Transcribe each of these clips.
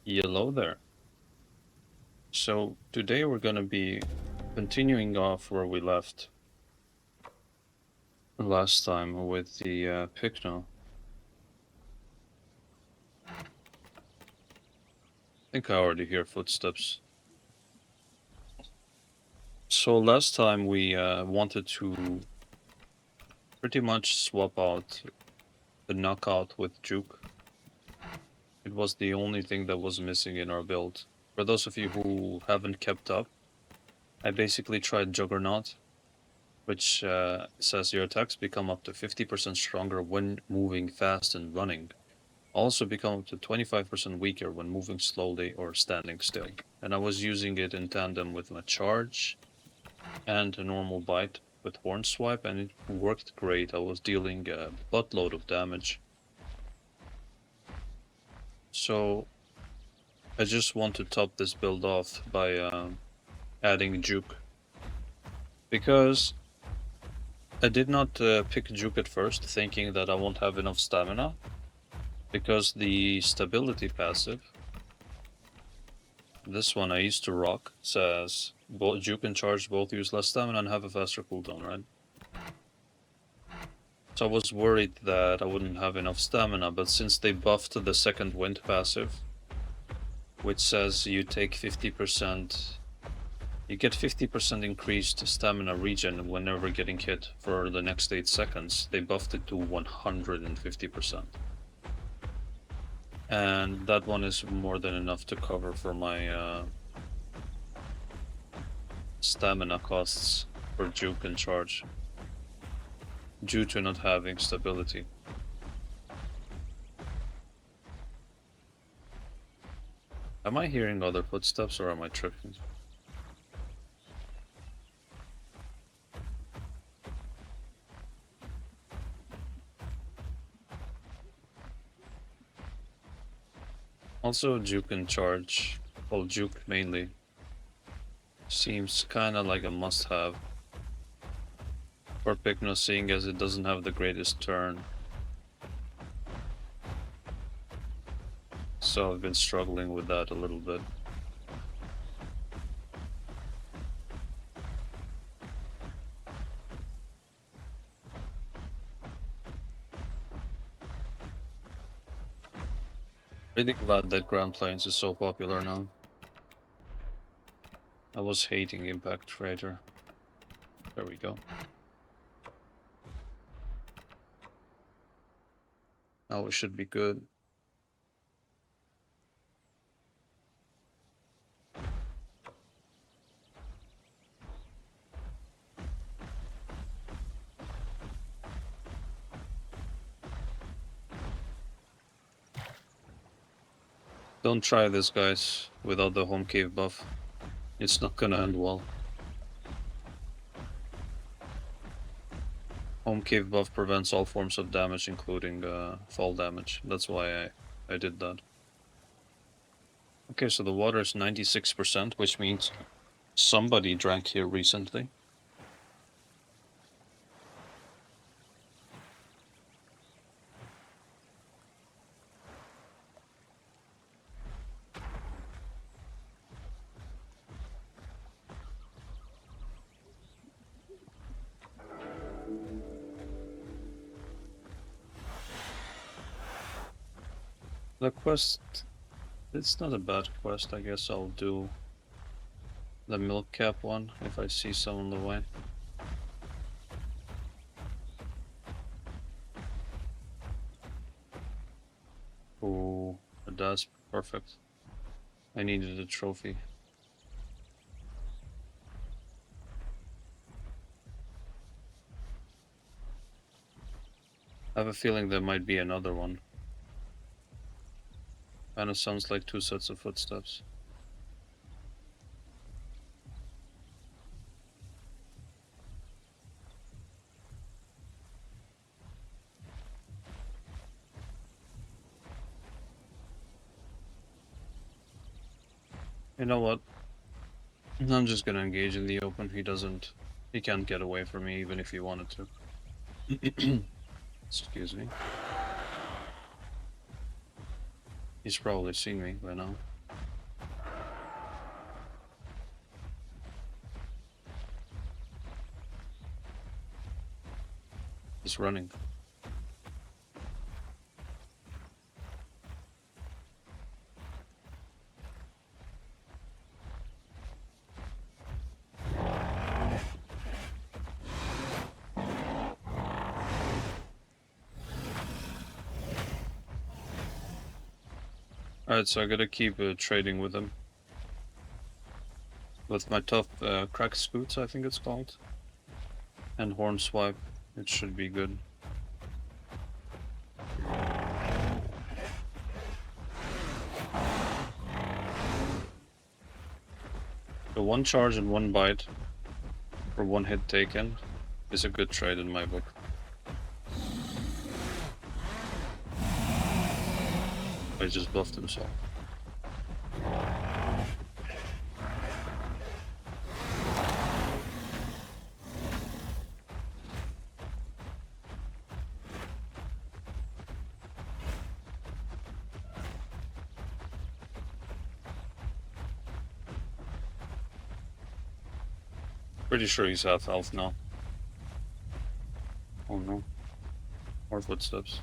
Hello there. So today we're going to be continuing off where we left last time with the Pycno. I think I already hear footsteps. So last time we wanted to pretty much swap out the knockout with Juke. It was the only thing that was missing in our build. For those of you who haven't kept up, I basically tried Juggernaut, which says your attacks become up to 50% stronger when moving fast and running. Also become up to 25% weaker when moving slowly or standing still. And I was using it in tandem with my charge and a normal bite with horn swipe, and it worked great. I was dealing a buttload of damage. So I just want to top this build off by adding Juke. Because I did not pick Juke at first, thinking that I won't have enough stamina. Because the stability passive, this one I used to rock, says both Juke and charge both use less stamina and have a faster cooldown, right? So I was worried that I wouldn't have enough stamina, but since they buffed the second wind passive, which says you take 50%, you get 50% increased stamina regen whenever getting hit for the next 8 seconds, they buffed it to 150%. And that one is more than enough to cover for my stamina costs for Juke and charge, due to not having stability. Am I hearing other footsteps or am I tripping? Also, Juke and charge, well, Juke mainly, seems kinda like a must-have for Pycno, seeing as it doesn't have the greatest turn. So I've been struggling with that a little bit. Really glad that Grand Plains is so popular now. I was hating Impact Trader. There we go. Now we should be good. Don't try this, guys, without the home cave buff. It's not gonna end well. Home cave buff prevents all forms of damage, including fall damage. That's why I did that. Okay, so the water is 96%, which means somebody drank here recently. The quest, it's not a bad quest. I guess I'll do the milk cap one if I see some on the way. Ooh, a Dasp, perfect. I needed a trophy. I have a feeling there might be another one. Kinda sounds like 2 sets of footsteps. You know what? I'm just gonna engage in the open. He can't get away from me even if he wanted to. Excuse me. He's probably seen me by now. he's running. Alright, so I gotta keep trading with him. With my tough crack scoots, I think it's called. And horn swipe, it should be good. The one charge and one bite for one hit taken is a good trade in my book. He just buffed himself. Pretty sure he's half health now. Oh no. More footsteps.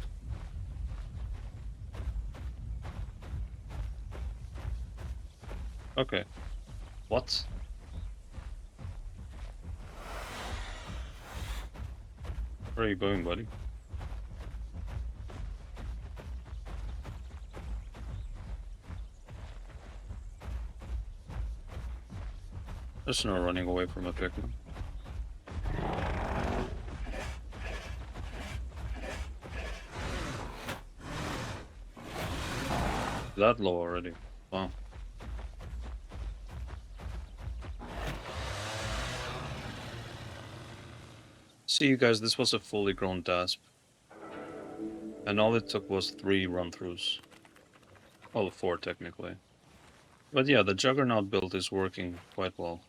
Okay. What? Where are you going, buddy? There's no running away from a Pycno. That low already. Wow. See you guys, this was a fully grown Dasp. And all it took was 3 run-throughs. Well, 4 technically. But yeah, the Juggernaut build is working quite well.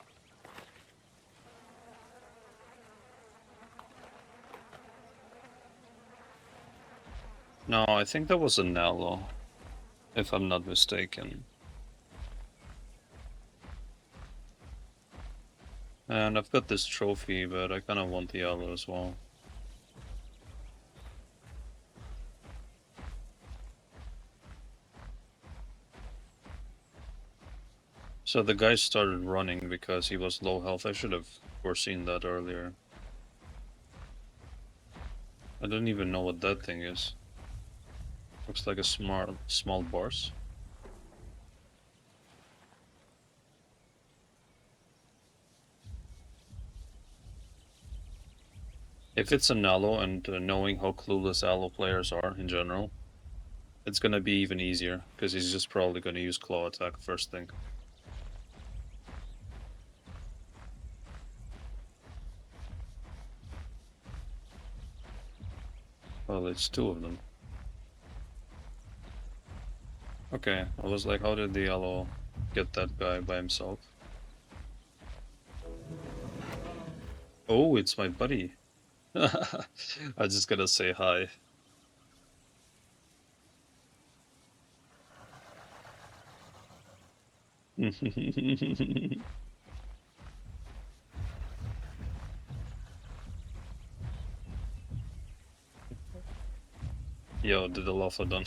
No, I think that was a Nalo, if I'm not mistaken. And I've got this trophy, but I kind of want the Aloe as well. So the guy started running because he was low health. I should have foreseen that earlier. I don't even know what that thing is. Looks like a small bars. If it's an Aloe, and knowing how clueless Aloe players are in general, it's gonna be even easier, because he's just probably gonna use claw attack first thing. Well, it's 2 of them. Okay, I was like, how did the Aloe get that guy by himself? Oh, it's my buddy. I just gotta say hi. Yo, did the lava done?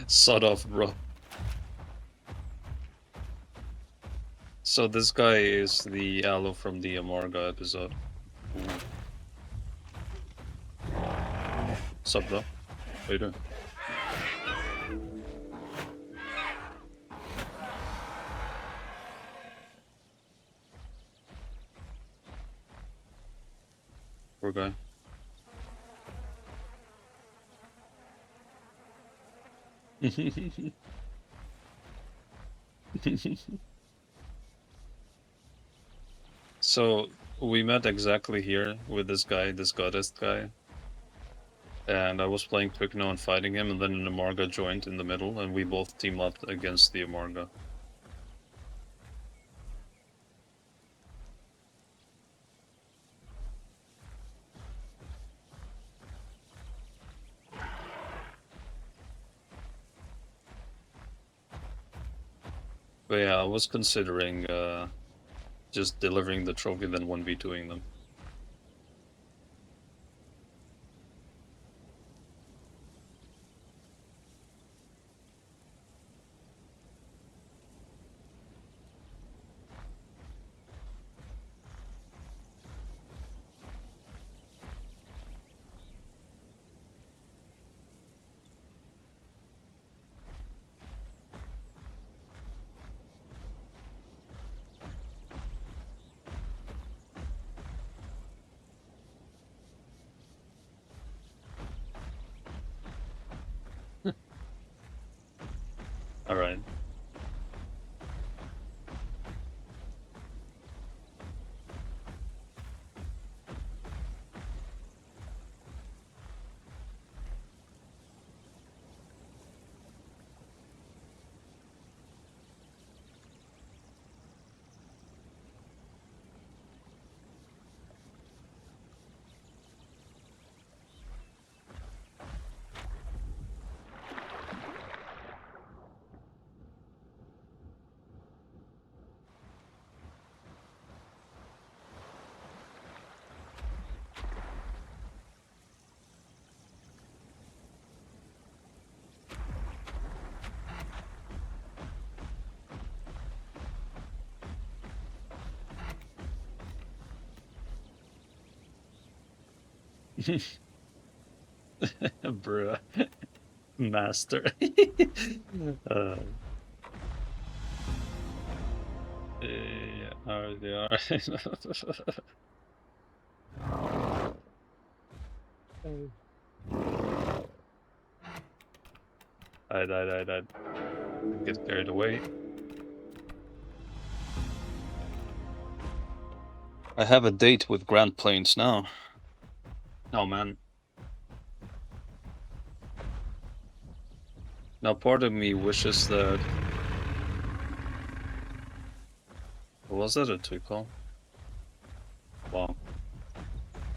Sod off, bro. So this guy is the Aloe from the Amarga episode. Sup, bro? How you doing? Poor guy. So we met exactly here with this guy, this goddess guy. And I was playing Pycno and fighting him, and then an Amarga joined in the middle, and we both teamed up against the Amarga. But yeah, I was considering just delivering the trophy, then 1v2ing them. Alright. Bruh. Master. Yeah, they are. I get carried away. I have a date with Grand Plains now. Oh man. Now part of me wishes that... Was that a tweakle? Wow.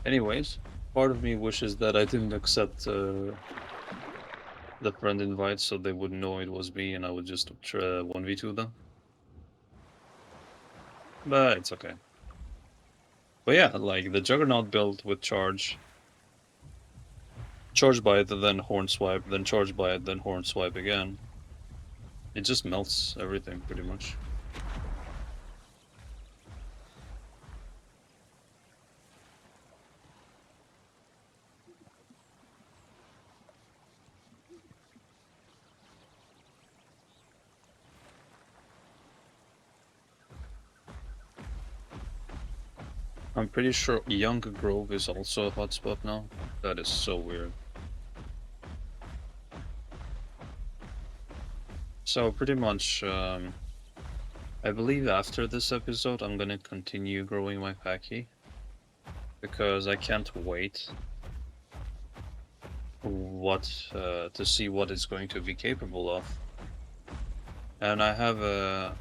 Anyways, part of me wishes that I didn't accept the friend invite so they wouldn't know it was me and I would just 1v2 them. But it's okay. But yeah, like the Juggernaut build with charge by it, then horn swipe, then charge by it, then horn swipe again. It just melts everything pretty much. I'm pretty sure Young Grove is also a hotspot now. That is so weird. So pretty much, I believe after this episode I'm gonna continue growing my Pachy, because I can't wait to see what it's going to be capable of. And I have a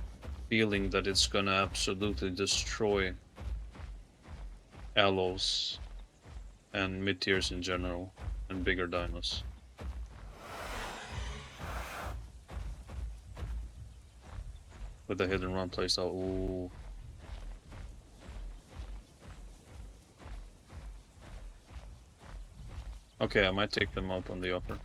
feeling that it's gonna absolutely destroy Allos and mid-tiers in general, and bigger dinos. With the hit and run playstyle, ooh. Okay, I might take them up on the offer.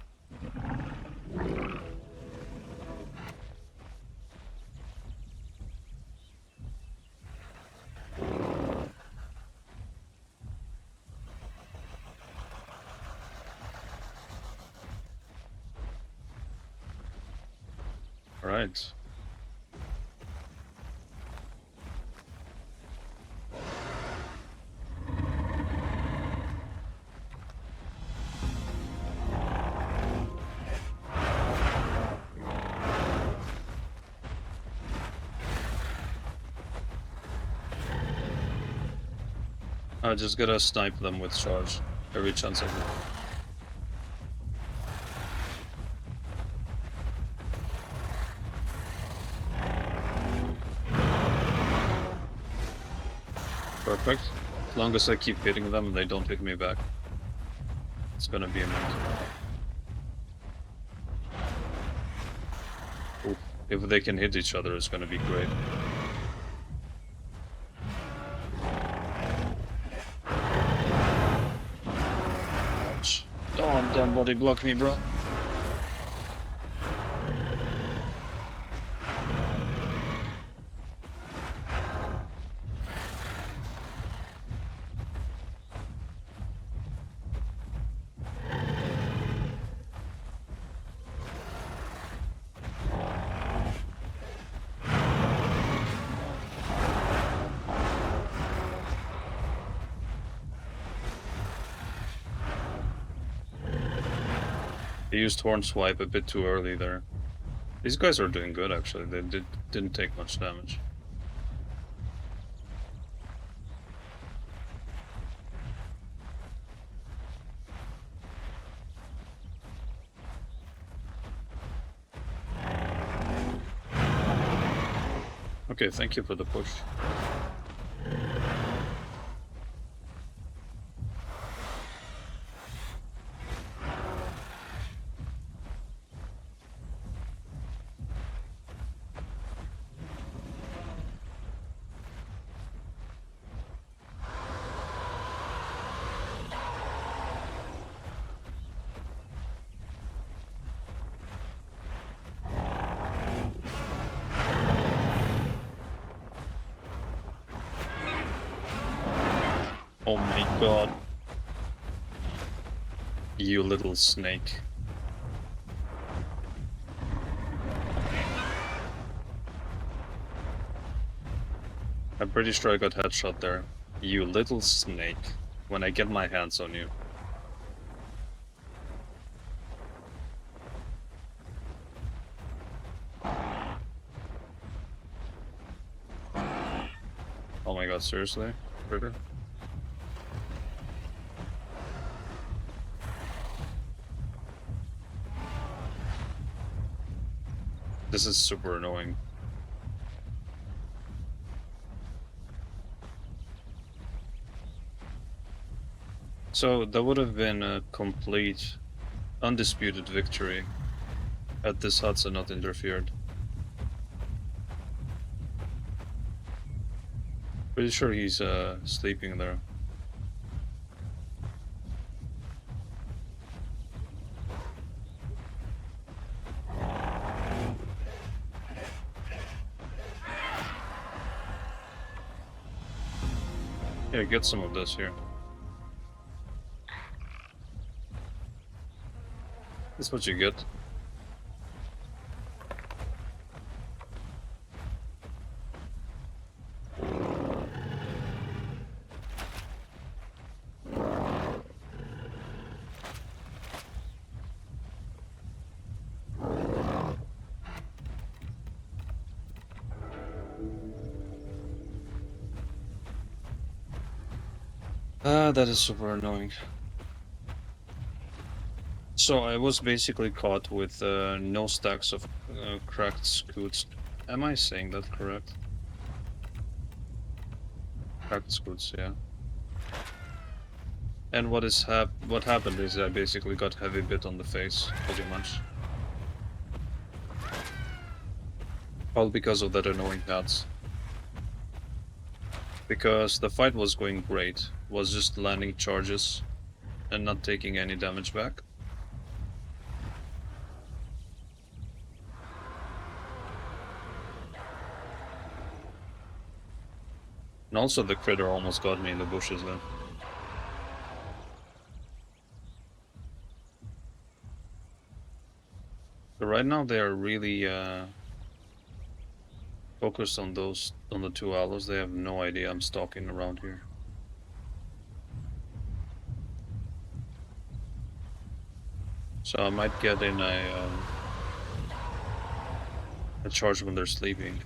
Alright. I just gotta snipe them with charge every chance I get. Perfect. As long as I keep hitting them and they don't hit me back, it's gonna be amazing. Ooh, if they can hit each other, it's gonna be great. Ouch. Don't body block me, bro. I used horn swipe a bit too early there. These guys are doing good, actually. They didn't take much damage. Okay, thank you for the push. Oh my god. You little snake. I'm pretty sure I got headshot there. You little snake. When I get my hands on you. Oh my god, seriously? Critter? This is super annoying. So, that would have been a complete, undisputed victory had this Hatze not interfered. Pretty sure he's sleeping there. Yeah, get some of this here. That's what you get. That is super annoying. So I was basically caught with no stacks of cracked scoots. Am I saying that correct? Cracked scoots, yeah. And what happened is I basically got heavy bit on the face, pretty much. All because of that annoying pads. Because the fight was going great, was just landing charges and not taking any damage back. And also the critter almost got me in the bushes then. But right now they are really focused on the two aloes. They have no idea I'm stalking around here. So I might get in a charge when they're sleeping.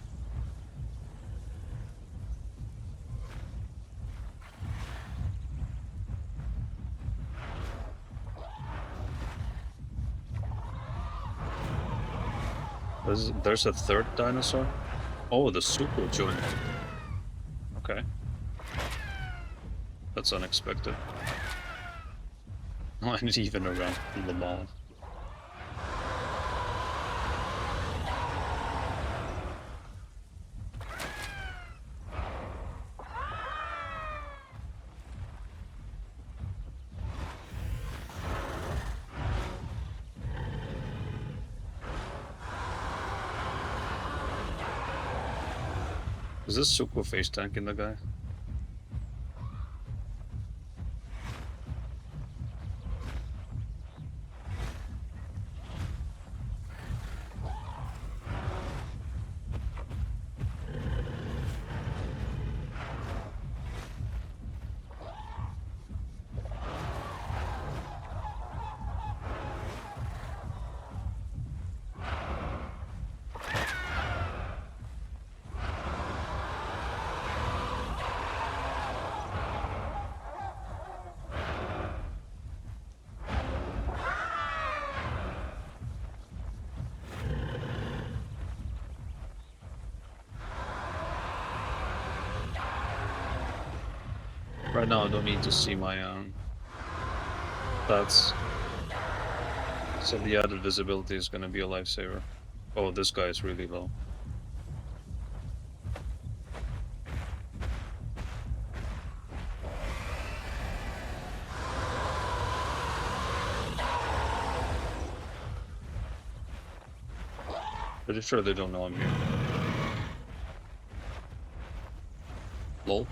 There's a third dinosaur? Oh, the Suchos joined. Okay. That's unexpected. And even around the mall. Is this Sucho face tanking the guy? But now I don't need to see my stats. So the added visibility is gonna be a lifesaver. Oh, this guy is really low. Pretty sure they don't know I'm here. Lol.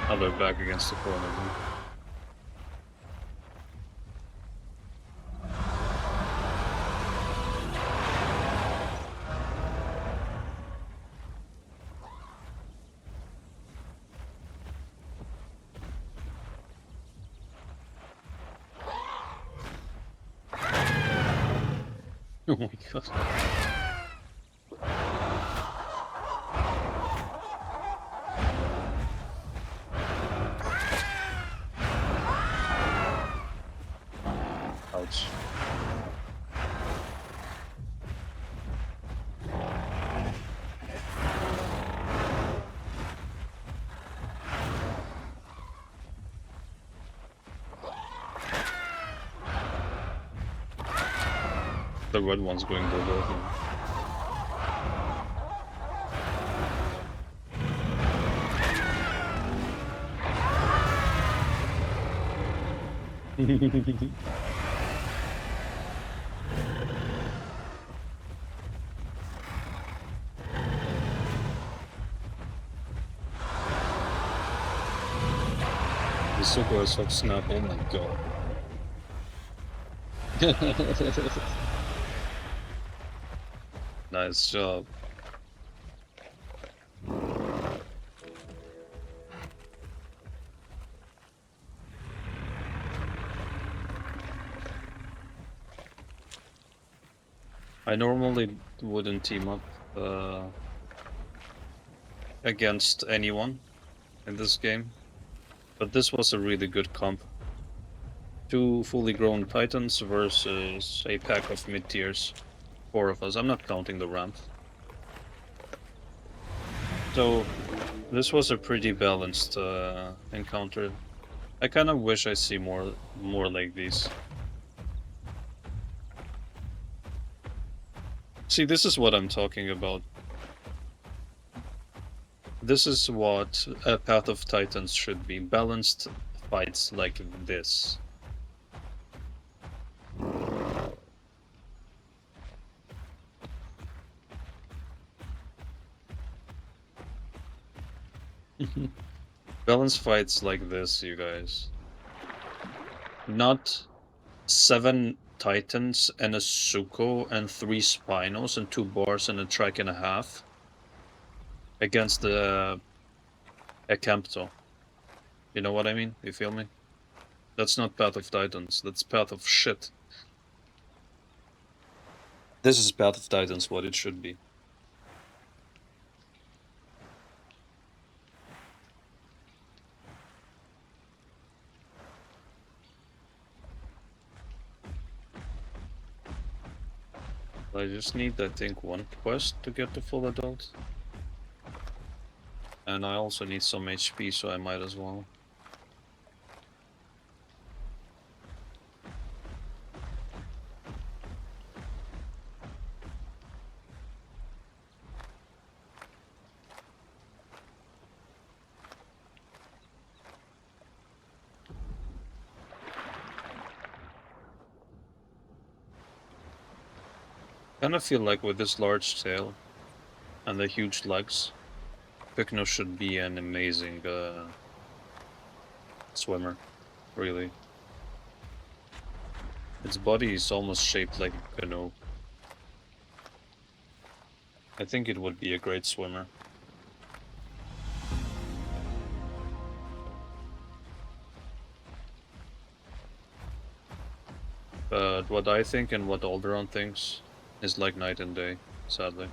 Now they're back against the corner. Oh my god. Ouch. The red one's going bulldog. The Suchos have snap, oh my god. Nice job. I normally wouldn't team up against anyone in this game, but this was a really good comp. 2 fully grown titans versus a pack of mid-tiers. 4 of us. I'm not counting the ramp. So this was a pretty balanced encounter. I kind of wish I see more like these. See, this is what I'm talking about. This is what a Path of Titans should be. Balanced fights like this. Balanced fights like this, you guys. Not 7 Titans and a Sucho and 3 Spinos and 2 Bars and a Trike and a half against a Campto. You know what I mean? You feel me? That's not Path of Titans, that's Path of shit. This is Path of Titans, what it should be. I just need, I think, 1 quest to get the full adult. And I also need some HP, so I might as well. Kind of feel like with this large tail and the huge legs, Pycno should be an amazing swimmer, really. Its body is almost shaped like a canoe. I think it would be a great swimmer. But what I think and what Alderon thinks is like night and day, sadly.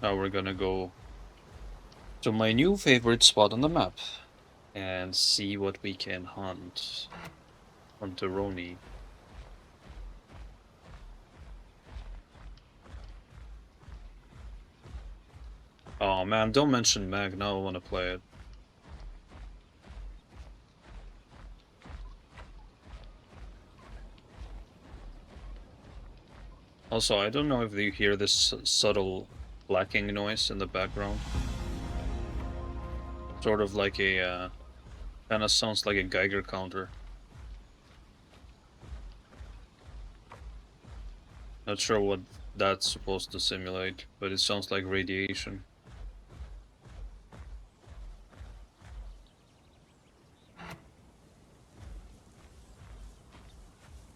Now we're gonna go to my new favorite spot on the map and see what we can hunt on Teroni. Oh man, don't mention Mag, now I wanna play it. Also, I don't know if you hear this subtle clacking noise in the background. Sort of like a, kinda sounds like a Geiger counter. Not sure what that's supposed to simulate, but it sounds like radiation.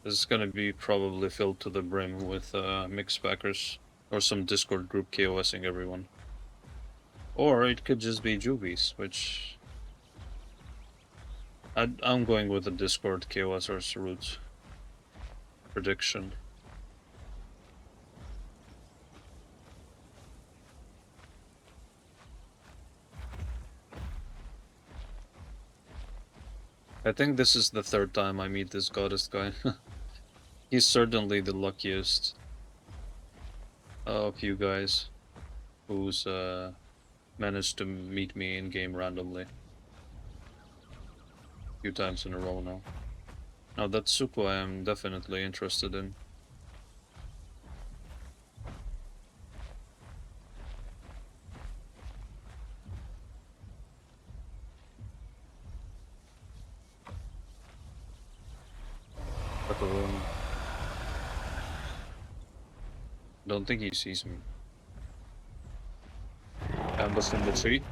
This is gonna be probably filled to the brim with Mixpackers or some Discord group KOSing everyone. Or it could just be Juvies, which I'm going with the Discord KOSers route prediction. I think this is the third time I meet this goddess guy. He's certainly the luckiest of you guys who's managed to meet me in game randomly. A few times in a row now. Now that Sucho I am definitely interested in. Don't think he sees me. Ambush in the tree.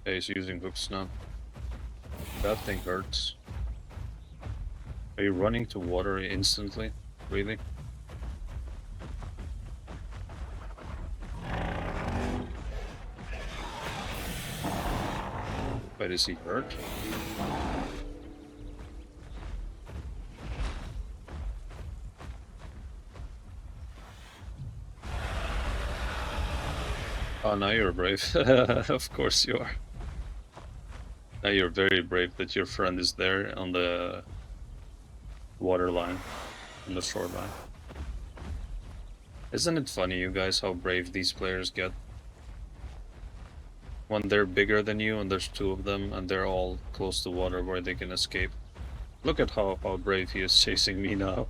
Yeah, he's using hooks now. That thing hurts. Are you running to water instantly? Really? But is he hurt? Oh, now you're brave. Of course you are. Now you're very brave that your friend is there on the water line, on the shoreline. Isn't it funny, you guys, how brave these players get? When they're bigger than you and there's two of them and they're all close to water where they can escape. Look at how brave he is chasing me now.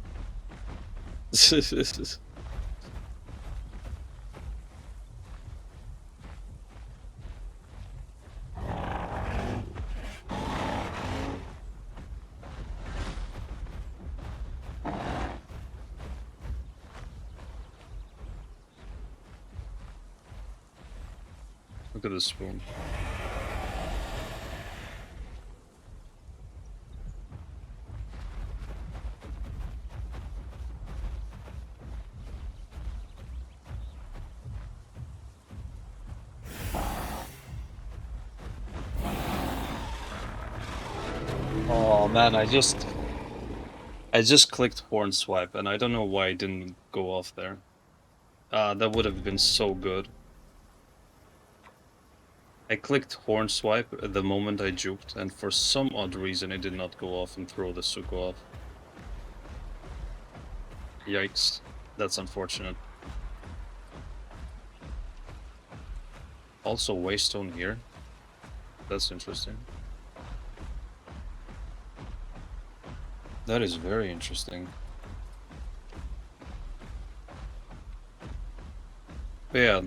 Look at this spoon. Oh man, I just clicked horn swipe and I don't know why it didn't go off there. That would have been so good. I clicked horn swipe at the moment I juked, and for some odd reason it did not go off and throw the Sucho off. Yikes. That's unfortunate. Also waystone here. That's interesting. That is very interesting. But yeah,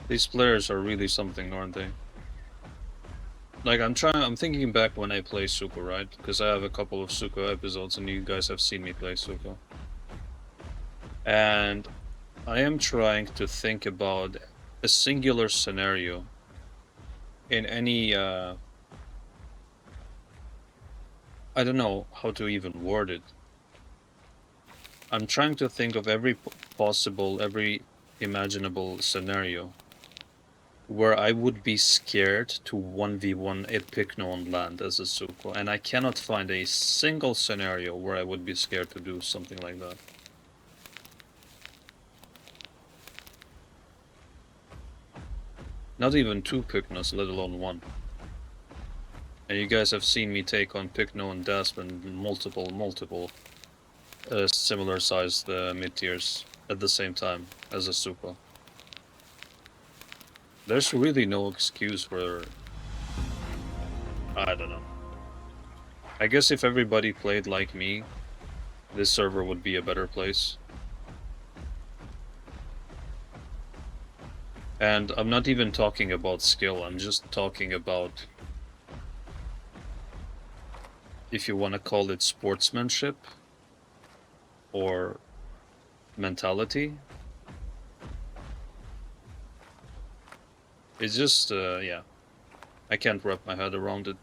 these players are really something, aren't they? Like, I'm thinking back when I play Sucho, right? Because I have a couple of Sucho episodes and you guys have seen me play Sucho. And I am trying to think about a singular scenario in any, I don't know how to even word it. I'm trying to think of every possible, every imaginable scenario where I would be scared to 1v1 a Pycno on land as a Sucho, and I cannot find a single scenario where I would be scared to do something like that. Not even 2 Pycnos, let alone 1. And you guys have seen me take on Pycno and Dasp and multiple similar sized mid-tiers at the same time as a Sucho. There's really no excuse for... I don't know. I guess if everybody played like me, this server would be a better place. And I'm not even talking about skill, I'm just talking about, if you want to call it sportsmanship or mentality. It's just, yeah, I can't wrap my head around it.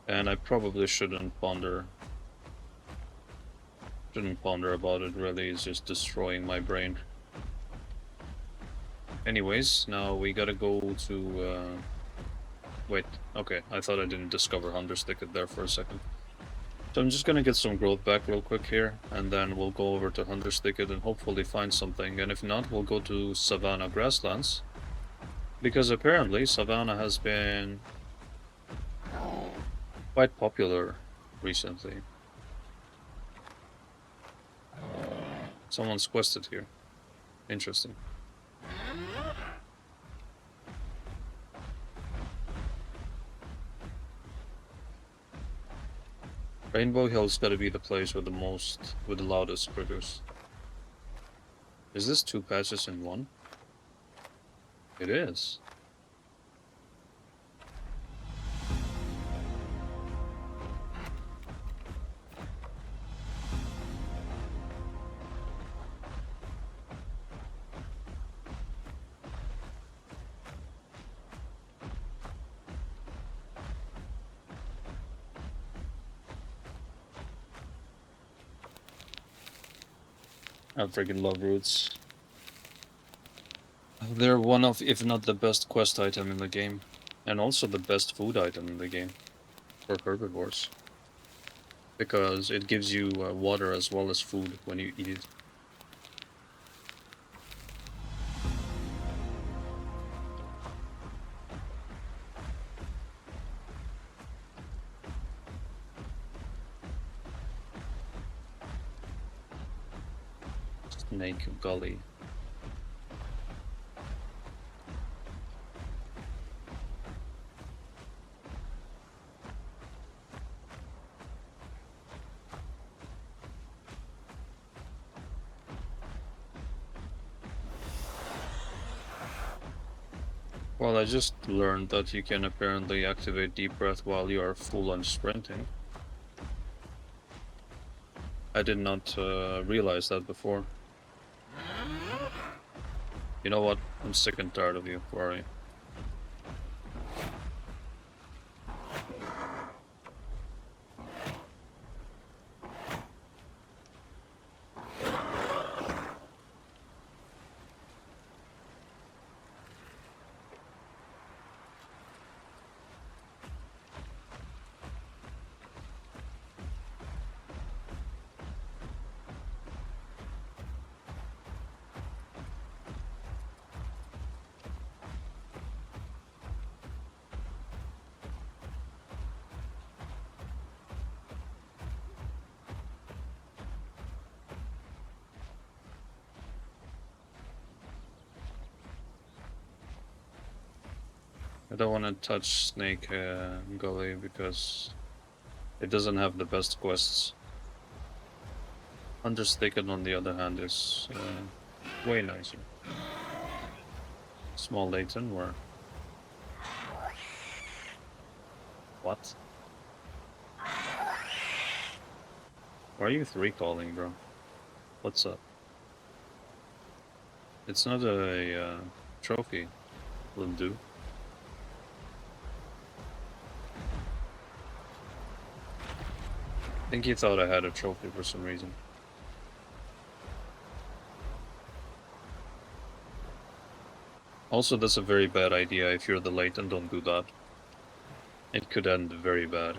And I probably shouldn't ponder about it, really. It's just destroying my brain. Anyways, now we gotta go to, wait, okay, I thought I didn't discover Hunter's Ticket there for a second. So I'm just gonna get some growth back real quick here, and then we'll go over to Hunter's Ticket and hopefully find something, and if not, we'll go to Savannah Grasslands. Because apparently Savannah has been quite popular recently. Someone's quested here. Interesting. Rainbow Hill's gotta be the place with the loudest critters. Is this 2 patches in 1? It is. I freaking love roots. They're one of, if not the best quest item in the game. And also the best food item in the game. For herbivores. Because it gives you water as well as food when you eat it. Snake Gully. Well, I just learned that you can apparently activate deep breath while you are full on sprinting. I did not realize that before. You know what? I'm sick and tired of you, where are you? I don't want to touch Snake Gully because it doesn't have the best quests. Understated, on the other hand, is way nicer. Small Laten, where... What? Why are you 3-calling, bro? What's up? It's not a trophy, will do. I think he thought I had a trophy for some reason. Also, that's a very bad idea. If you're the Laten, don't do that. It could end very bad.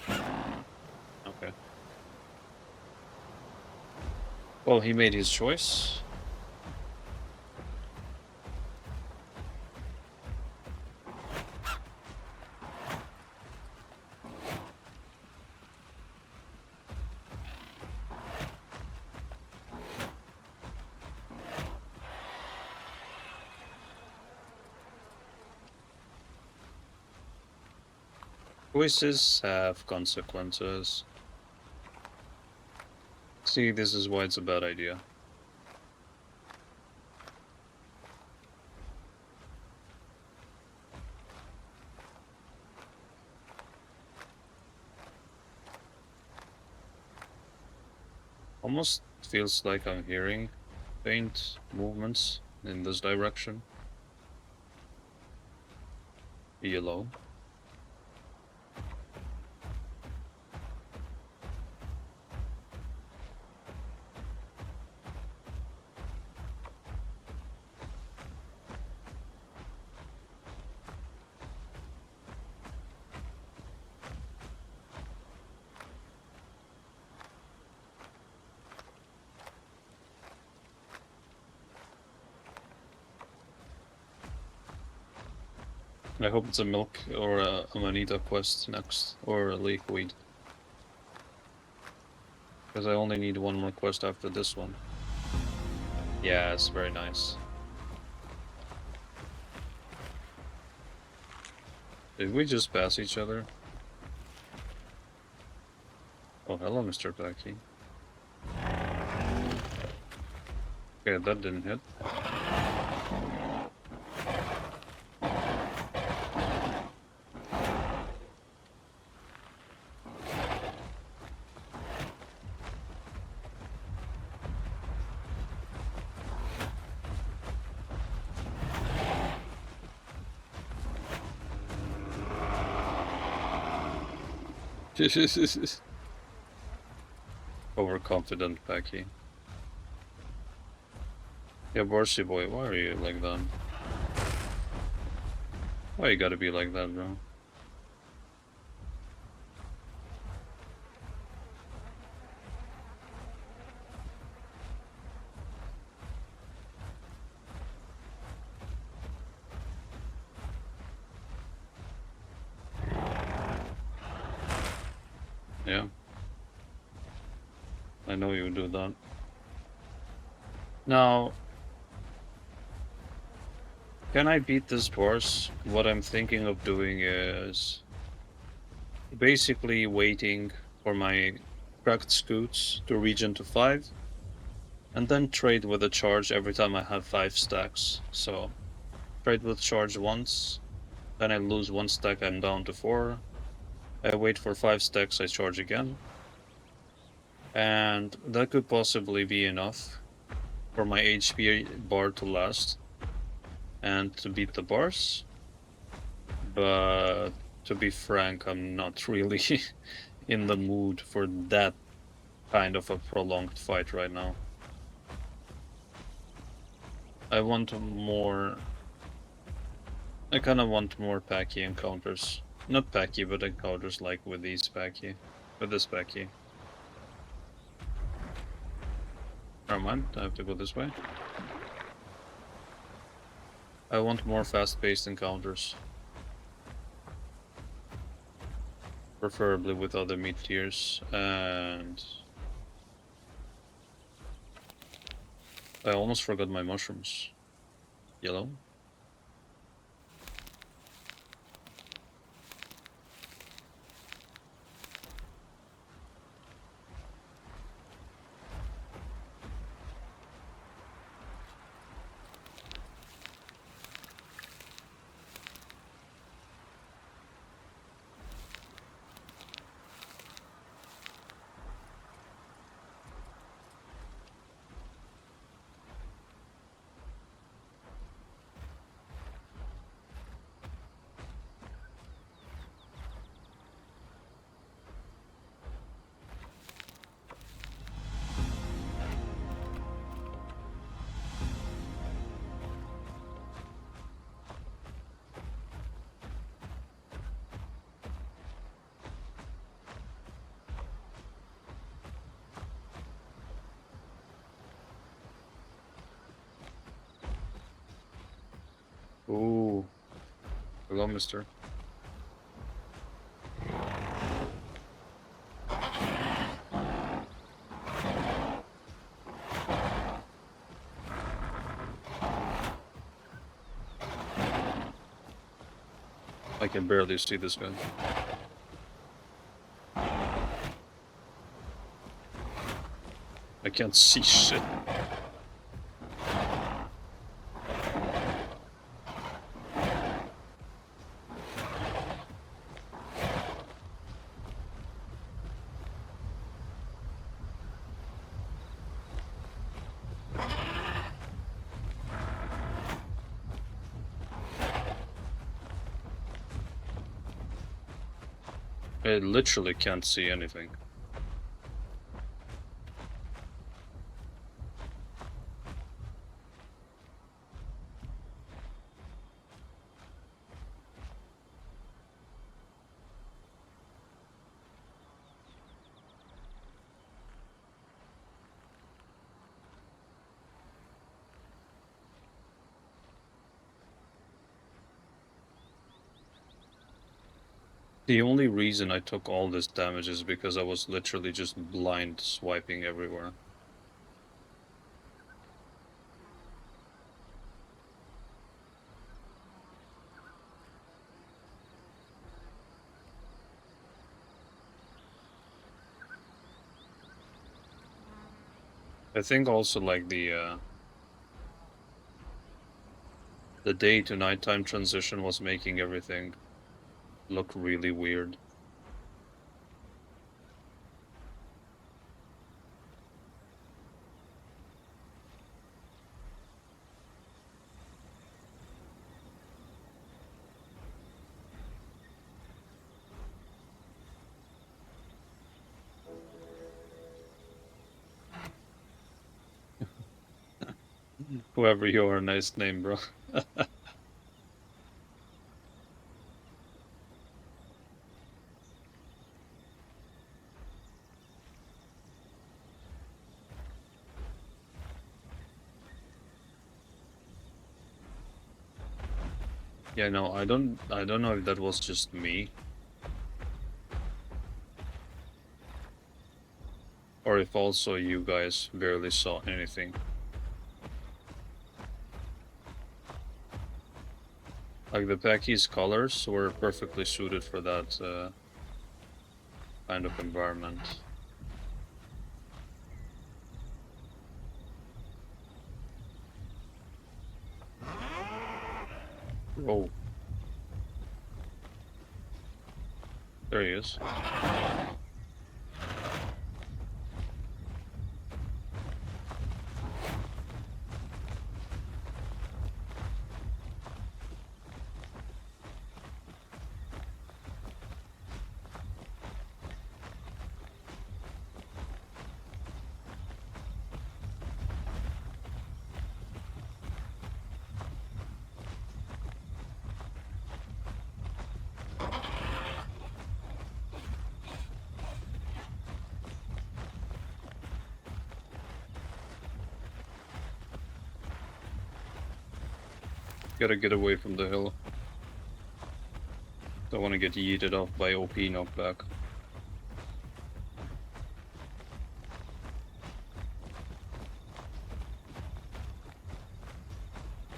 Okay. Well, he made his choice. Choices have consequences. See, this is why it's a bad idea. Almost feels like I'm hearing faint movements in this direction. Yellow. I hope it's a milk or a Amanita quest next, or a leek weed. Because I only need one more quest after this one. Yeah, it's very nice. Did we just pass each other? Oh, hello, Mr. Pachy. Okay, that didn't hit. Overconfident Pachy. Yeah, Borsy boy, why are you like that? Why you gotta be like that, bro? Yeah. I know you do that. Now, can I beat this boss? What I'm thinking of doing is basically waiting for my cracked scoots to regen to 5, and then trade with a charge every time I have 5 stacks. So, trade with charge once, then I lose 1 stack, I'm down to 4. I wait for 5 stacks, I charge again. And that could possibly be enough for my HP bar to last and to beat the bars. But to be frank, I'm not really in the mood for that kind of a prolonged fight right now. I want more. I kind of want more Pachy encounters. Not Pachy, but encounters like with these Pachy. With this Pachy. Never mind, I have to go this way. I want more fast-paced encounters. Preferably with other meat tiers, and I almost forgot my mushrooms. Yellow. Hello, mister. I can barely see this guy. I can't see shit. I literally can't see anything. The only reason I took all this damage is because I was literally just blind swiping everywhere. I think also like the day to nighttime transition was making everything look really weird. Whoever you are, nice name, bro. Yeah, no, I don't know if that was just me. Or if also you guys barely saw anything. Like the Pachy's colors were perfectly suited for that kind of environment. Oh. There he is. Gotta get away from the hill. Don't want to get yeeted off by OP knockback.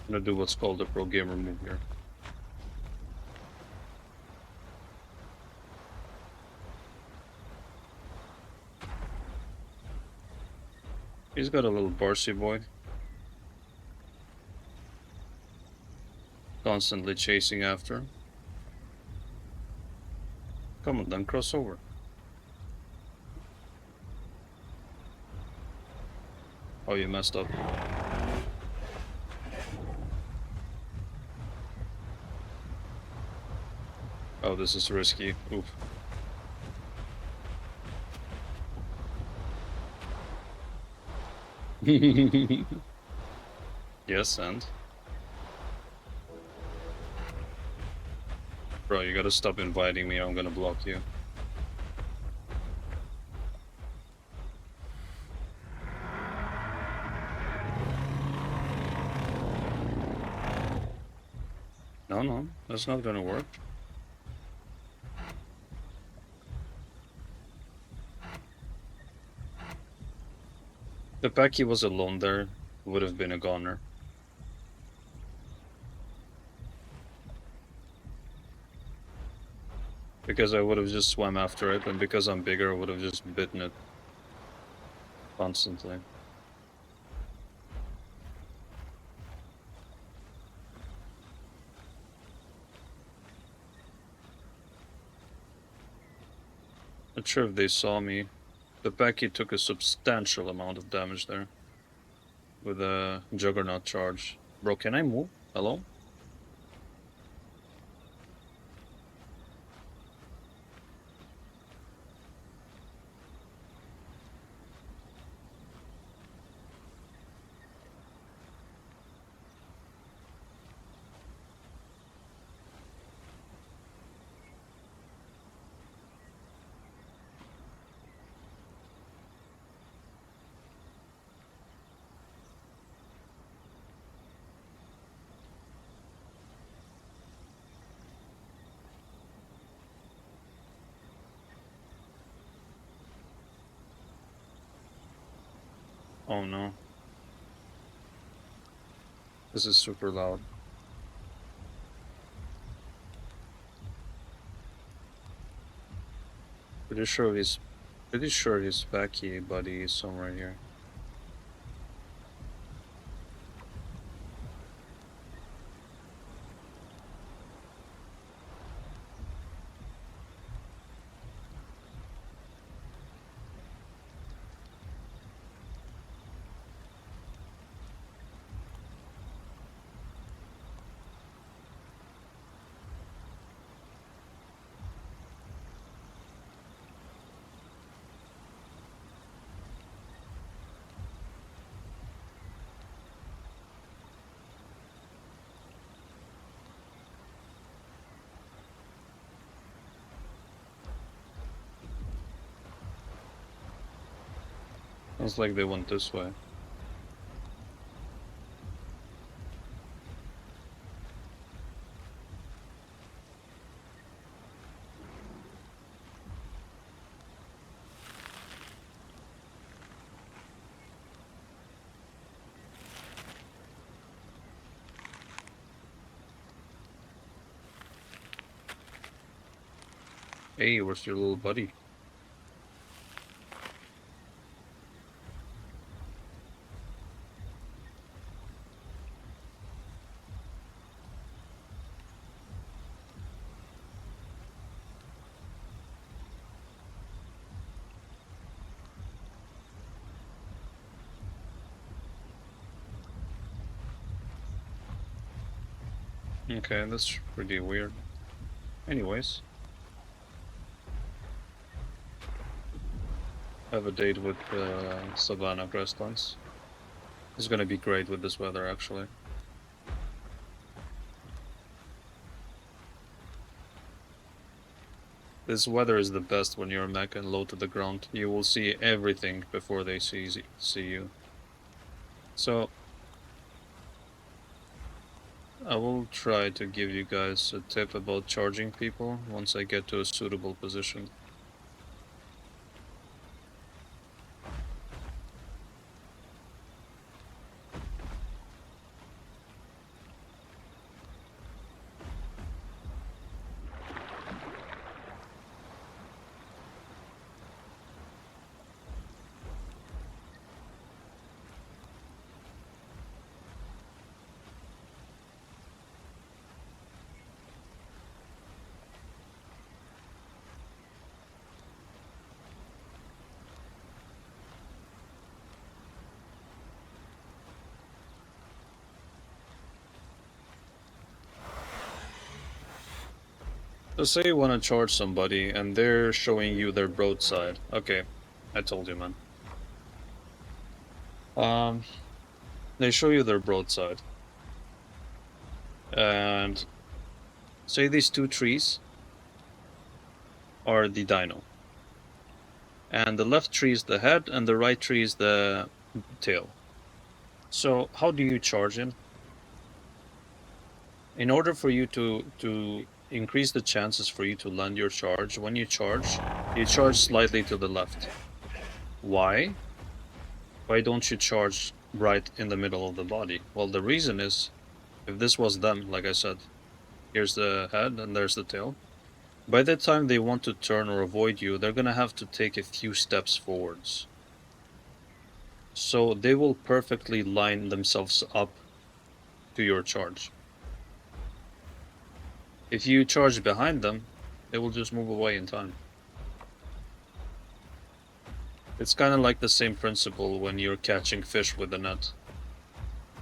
I'm gonna do what's called a pro gamer move here. He's got a little Barcy boy. Constantly chasing after him. Come on then, cross over. Oh, you messed up. Oh, this is risky. Oof. Yes, and? Bro, you gotta stop inviting me or I'm gonna block you. No, that's not gonna work. The Pachy was alone there, would have been a goner. Because I would have just swam after it, and because I'm bigger, I would have just bitten it constantly. Not sure if they saw me. The Pachy took a substantial amount of damage there with a Juggernaut charge. Bro, can I move? Hello? Oh no. This is super loud. Pretty sure his Pachy buddy is somewhere here. Sounds like they went this way. Hey, where's your little buddy? Okay, that's pretty weird. Anyways. I have a date with Savannah grasslands. It's gonna be great with this weather, actually. This weather is the best when you're mech and low to the ground. You will see everything before they see you. So, I will try to give you guys a tip about charging people once I get to a suitable position. So say you want to charge somebody and they're showing you their broadside. Okay, I told you, man. They show you their broadside. And say these two trees are the dino. And the left tree is the head and the right tree is the tail. So how do you charge him? in order for you to increase the chances for you to land your charge, when you charge slightly to the left. Why? Why don't you charge right in the middle of the body? Well, the reason is, if this was them, like I said, here's the head and there's the tail. By the time they want to turn or avoid you, they're gonna have to take a few steps forwards. So they will perfectly line themselves up to your charge. If you charge behind them, they will just move away in time. It's kind of like the same principle when you're catching fish with a net.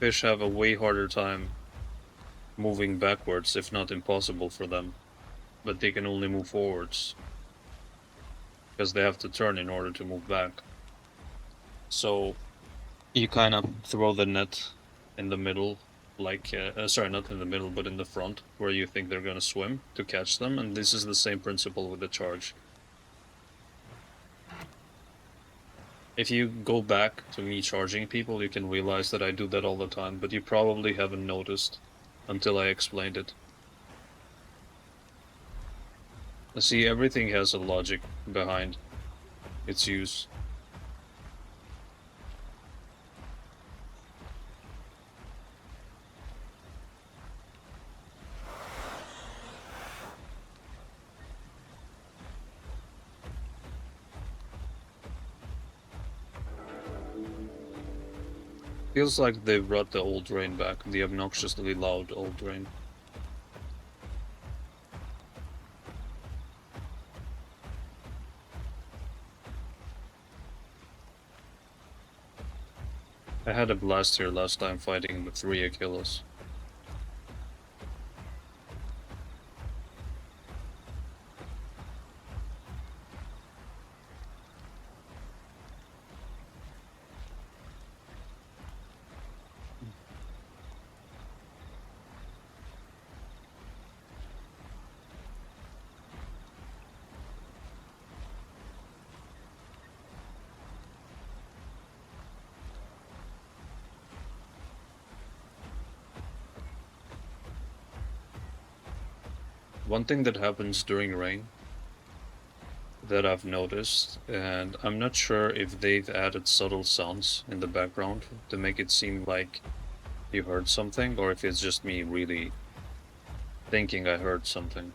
Fish have a way harder time moving backwards, if not impossible for them, but they can only move forwards because they have to turn in order to move back. So you kind of throw the net in the middle, like, sorry, not in the middle, but in the front, where you think they're going to swim to catch them, and this is the same principle with the charge. If you go back to me charging people, you can realize that I do that all the time, but you probably haven't noticed until I explained it. See, everything has a logic behind its use. Feels like they brought the old rain back, the obnoxiously loud old rain. I had a blast here last time fighting the 3 Achilles. One thing that happens during rain that I've noticed, and I'm not sure if they've added subtle sounds in the background to make it seem like you heard something, or if it's just me really thinking I heard something.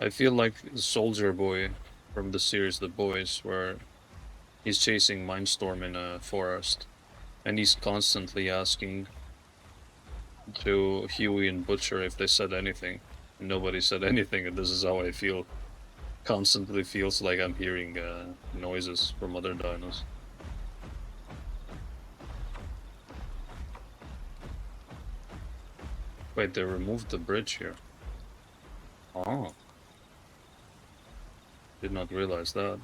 I feel like Soldier Boy from the series The Boys, where he's chasing Mindstorm in a forest, and he's constantly asking to Huey and Butcher if they said anything. Nobody said anything, and this is how I feel. Constantly feels like I'm hearing noises from other dinos. Wait, they removed the bridge here. Oh. Did not realize that.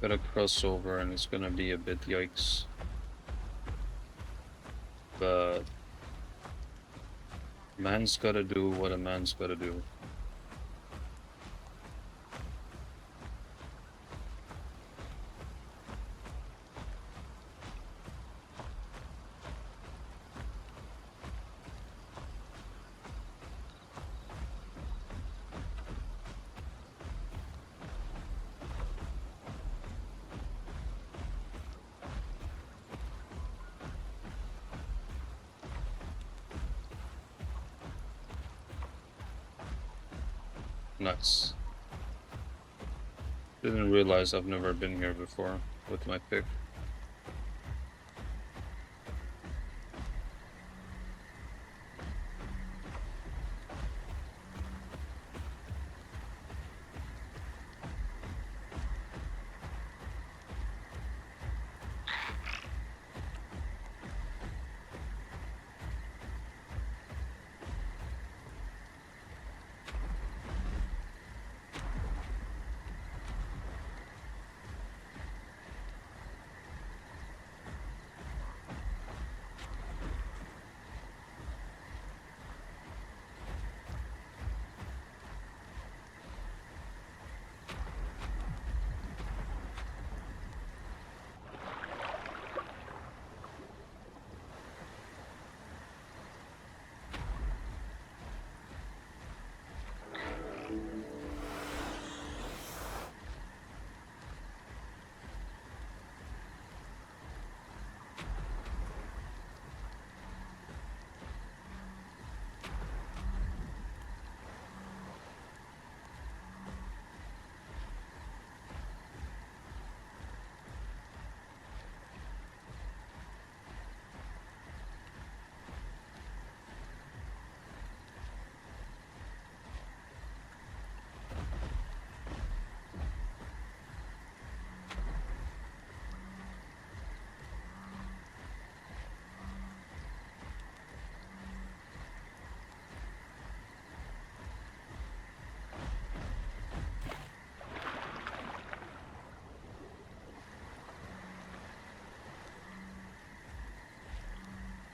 Gotta cross over and it's gonna be a bit yikes. But man's gotta do what a man's gotta do. Nice. Didn't realize I've never been here before with my pick.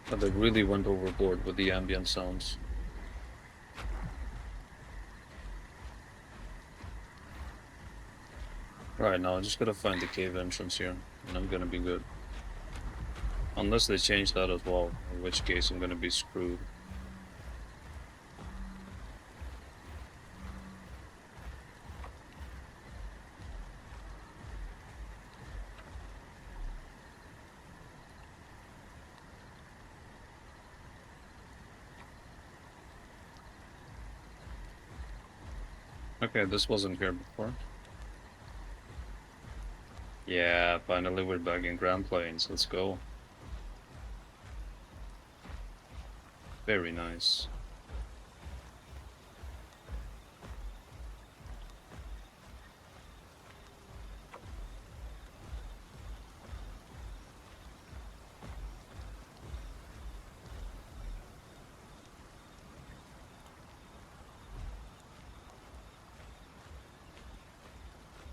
But they really went overboard with the ambient sounds. Right, now I just gotta find the cave entrance here, and I'm gonna be good. Unless they change that as well, in which case I'm gonna be screwed. Okay, this wasn't here before. Yeah, finally we're back in Grand Plains. Let's go. Very nice.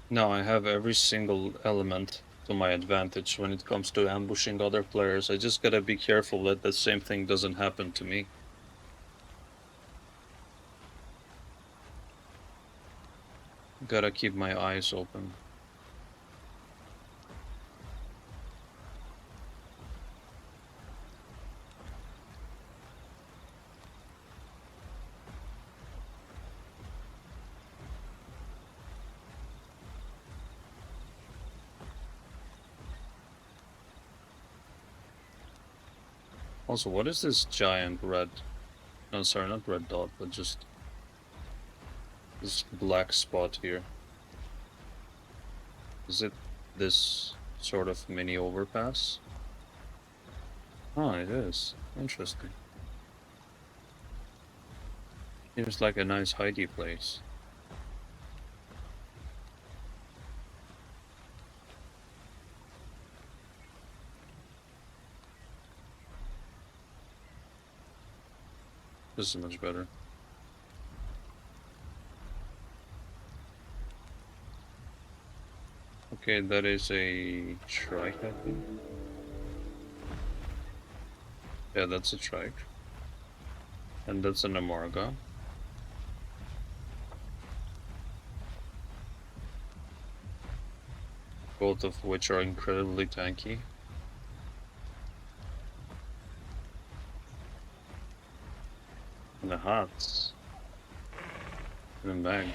Now I have every single element to my advantage when it comes to ambushing other players. I just gotta be careful that the same thing doesn't happen to me. Gotta keep my eyes open. Also, what is this giant red... No, sorry, not red dot, but just... this black spot here. Is it this sort of mini overpass? Oh, it is. Interesting. Seems like a nice hidey place. This is much better. Okay, that is a trike, I think. Yeah, that's a trike. And that's an amarga. Both of which are incredibly tanky. And the Hatze. And a bag.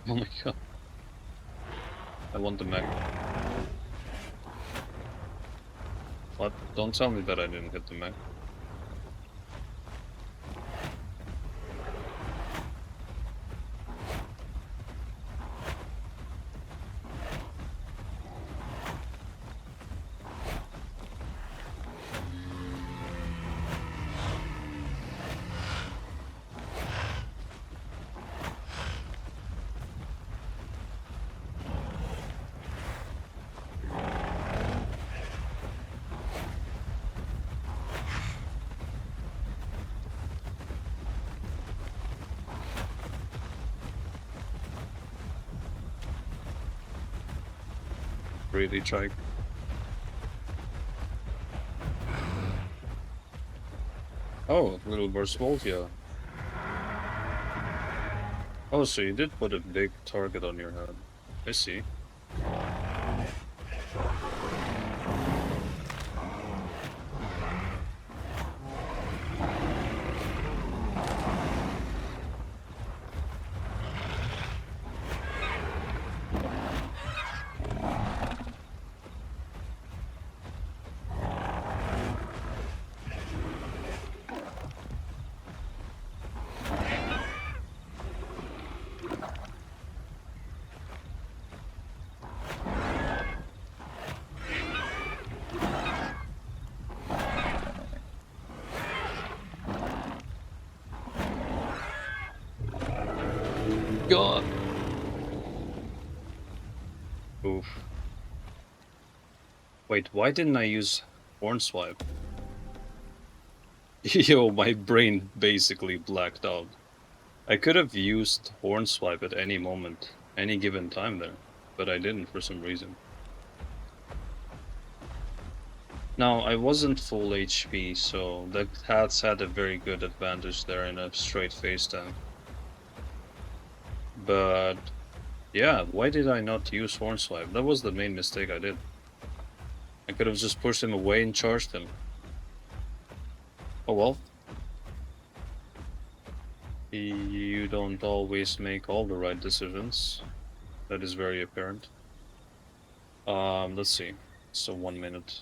Oh my god. I want the mech. What? Don't tell me that I didn't hit the mech. Really trike. Oh, little burst Voltia. Oh, so you did put a big target on your head. I see. God. Oof. Wait, why didn't I use Hornswipe? Yo, my brain basically blacked out. I could have used Hornswipe at any moment, any given time there, but I didn't for some reason. Now, I wasn't full HP, so the Hats had a very good advantage there in a straight face tank. But yeah, why did I not use Hornswipe? That was the main mistake I did. I could have just pushed him away and charged him. Oh well. You don't always make all the right decisions. That is very apparent. Let's see. So 1 minute.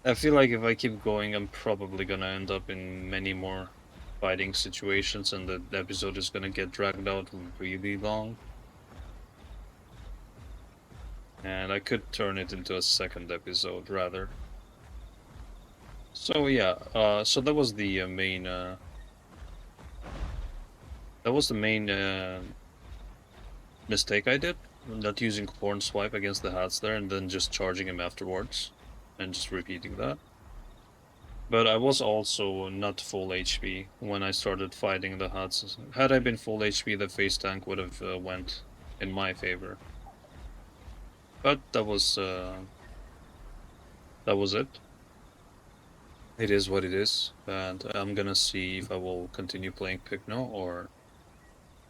I feel like if I keep going, I'm probably gonna end up in many more fighting situations, and the episode is gonna get dragged out really long. And I could turn it into a second episode, rather. So yeah, so that was the main. That was the main mistake I did. Not using Horn Swipe against the Hats there, and then just charging him afterwards, and just repeating that. But I was also not full HP when I started fighting the Hats. Had I been full HP, the face tank would have went in my favor. But that was it. It is what it is, and I'm gonna see if I will continue playing Pycno or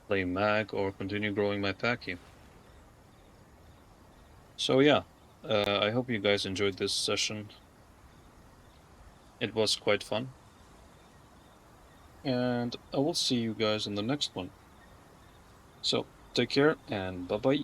play Mag or continue growing my Pachy. So yeah, I hope you guys enjoyed this session. It was quite fun. And I will see you guys in the next one. So take care and bye bye.